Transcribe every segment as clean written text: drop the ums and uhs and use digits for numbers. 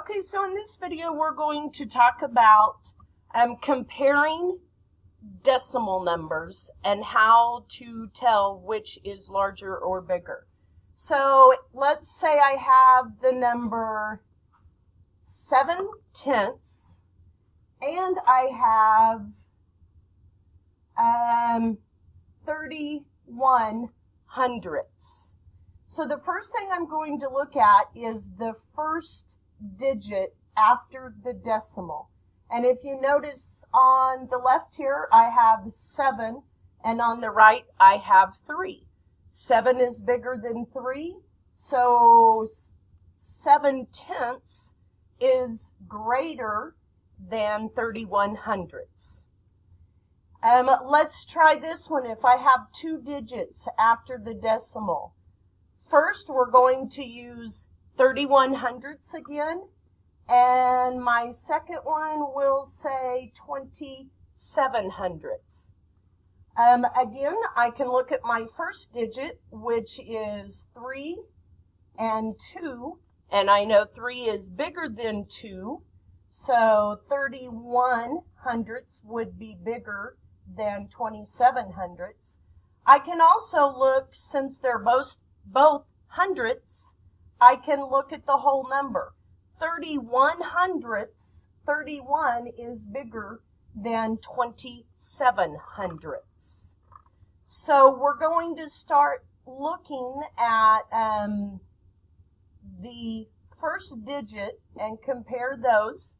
Okay, so in this video we're going to talk about comparing decimal numbers and how to tell which is larger or bigger. So let's say I have the number 7/10 and I have 31 hundredths. So the first thing I'm going to look at is the first digit after the decimal. And if you notice on the left here, I have 7, and on the right, I have 3. 7 is bigger than 3, so 7/10 is greater than 31 hundredths. Let's try this one. If I have 2 digits after the decimal, first we're going to use 31 hundredths again, and my second one will say 27 hundredths. Again, I can look at my first digit, which is 3 and 2, and I know 3 is bigger than 2, so 31 hundredths would be bigger than 27 hundredths. I can also look, since they're both hundredths, I can look at the whole number. 31 hundredths, 31 is bigger than 27 hundredths. So we're going to start looking at the first digit and compare those.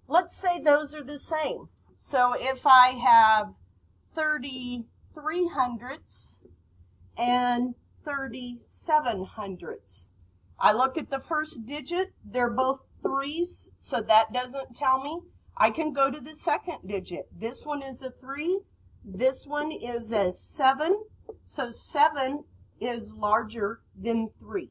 Let's say those are the same. So if I have 33 hundredths and 37 hundredths. I look at the first digit, they're both 3s, so that doesn't tell me. I can go to the second digit. This one is a 3, this one is a 7, so 7 is larger than 3.